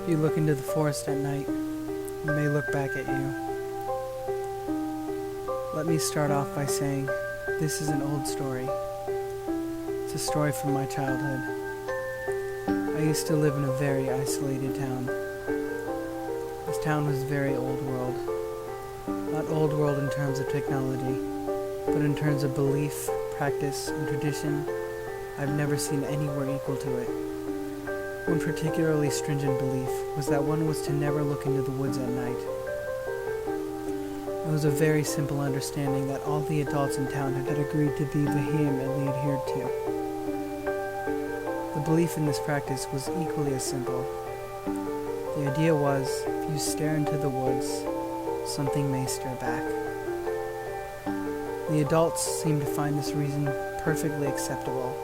If you look into the forest at night, it may look back at you. Let me start off by saying, this is an old story. It's a story from my childhood. I used to live in a very isolated town. This town was very old world. Not old world in terms of technology, but in terms of belief, practice, and tradition. I've never seen anywhere equal to it. One particularly stringent belief was that one was to never look into the woods at night. It was a very simple understanding that all the adults in town had agreed to be vehemently adhered to. The belief in this practice was equally as simple. The idea was, if you stare into the woods, something may stare back. The adults seemed to find this reason perfectly acceptable.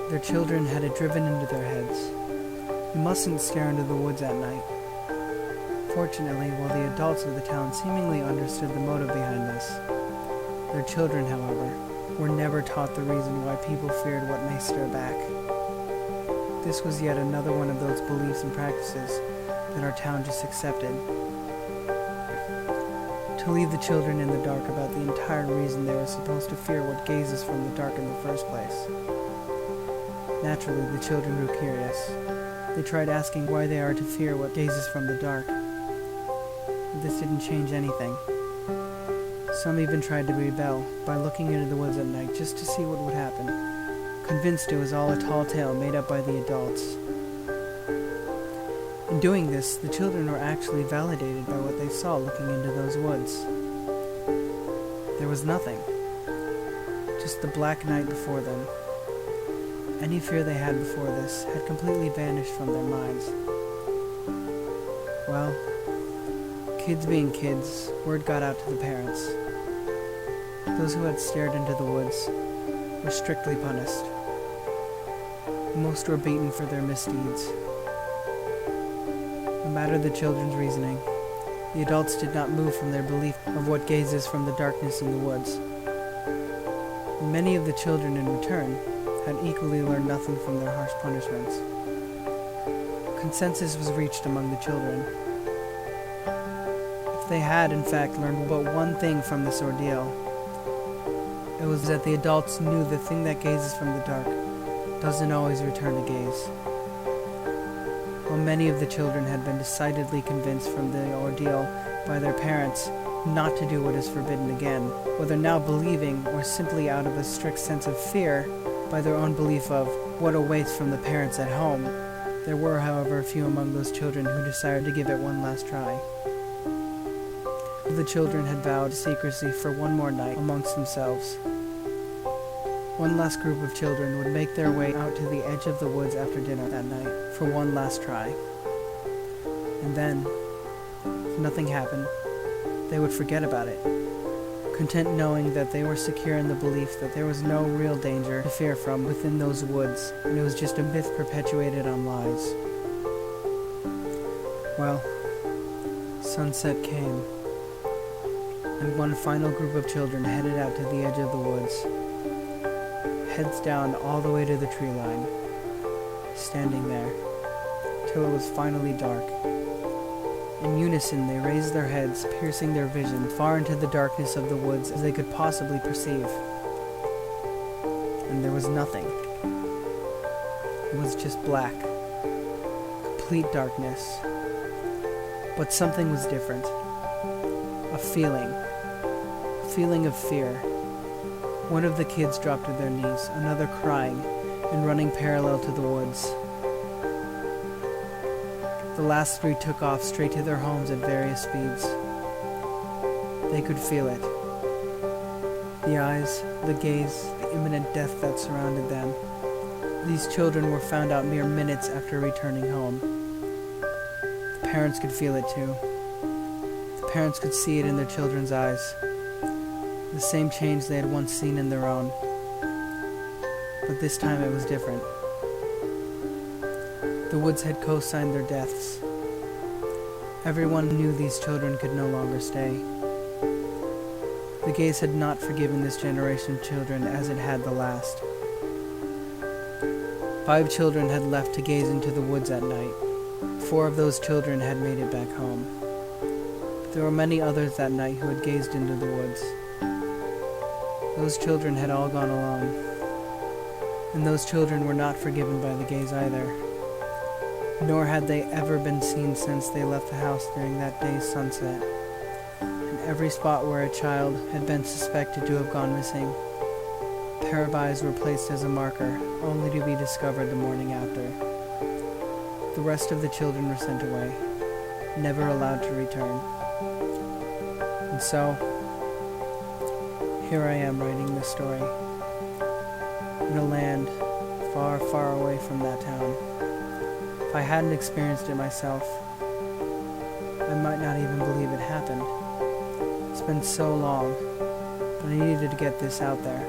Their children had it driven into their heads. You mustn't stare into the woods at night. Fortunately, while the adults of the town seemingly understood the motive behind this, their children, however, were never taught the reason why people feared what may stare back. This was yet another one of those beliefs and practices that our town just accepted. To leave the children in the dark about the entire reason they were supposed to fear what gazes from the dark in the first place. Naturally, the children grew curious. They tried asking why they are to fear what gazes from the dark. But this didn't change anything. Some even tried to rebel by looking into the woods at night just to see what would happen, convinced it was all a tall tale made up by the adults. In doing this, the children were actually validated by what they saw looking into those woods. There was nothing. Just the black night before them. Any fear they had before this had completely vanished from their minds. Well, kids being kids, word got out to the parents. Those who had stared into the woods were strictly punished. Most were beaten for their misdeeds. No matter the children's reasoning, the adults did not move from their belief of what gazes from the darkness in the woods. Many of the children in return had equally learned nothing from their harsh punishments. Consensus was reached among the children. If they had, in fact, learned but one thing from this ordeal, it was that the adults knew the thing that gazes from the dark doesn't always return to gaze. While many of the children had been decidedly convinced from the ordeal by their parents not to do what is forbidden again, whether now believing or simply out of a strict sense of fear by their own belief of what awaits from the parents at home, there were, however, a few among those children who decided to give it one last try. The children had vowed secrecy for one more night amongst themselves. One last group of children would make their way out to the edge of the woods after dinner that night for one last try. And then, if nothing happened, they would forget about it, content knowing that they were secure in the belief that there was no real danger to fear from within those woods, and it was just a myth perpetuated on lies. Well, sunset came, and one final group of children headed out to the edge of the woods, heads down all the way to the tree line, standing there, till it was finally dark. In unison, they raised their heads, piercing their vision far into the darkness of the woods as they could possibly perceive. And there was nothing. It was just black. Complete darkness. But something was different. A feeling. A feeling of fear. One of the kids dropped to their knees, another crying and running parallel to the woods. The last three took off straight to their homes at various speeds. They could feel it. The eyes, the gaze, the imminent death that surrounded them. These children were found out mere minutes after returning home. The parents could feel it too. The parents could see it in their children's eyes. The same change they had once seen in their own. But this time it was different. The woods had co-signed their deaths. Everyone knew these children could no longer stay. The gaze had not forgiven this generation of children as it had the last. 5 children had left to gaze into the woods at night. 4 of those children had made it back home. But there were many others that night who had gazed into the woods. Those children had all gone alone. And those children were not forgiven by the gaze either. Nor had they ever been seen since they left the house during that day's sunset. In every spot where a child had been suspected to have gone missing, a pair of eyes were placed as a marker, only to be discovered the morning after. The rest of the children were sent away, never allowed to return. And so, here I am writing this story, in a land far, far away from that town. If I hadn't experienced it myself, I might not even believe it happened. It's been so long, but I needed to get this out there,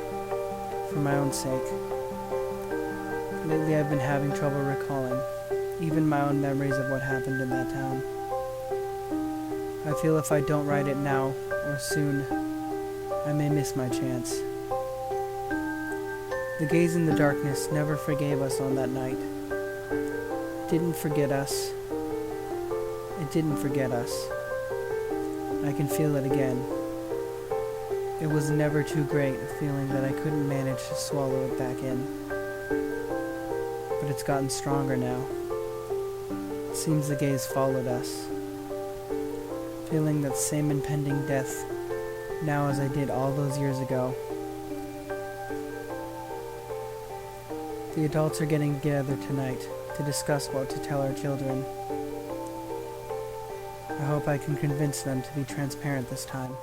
for my own sake. Lately I've been having trouble recalling, even my own memories of what happened in that town. I feel if I don't write it now, or soon, I may miss my chance. The gaze in the darkness never forgave us on that night. It didn't forget us. It didn't forget us. I can feel it again. It was never too great a feeling that I couldn't manage to swallow it back in. But it's gotten stronger now. It seems the gaze followed us. Feeling that same impending death now as I did all those years ago. The adults are getting together tonight to discuss what to tell our children. I hope I can convince them to be transparent this time.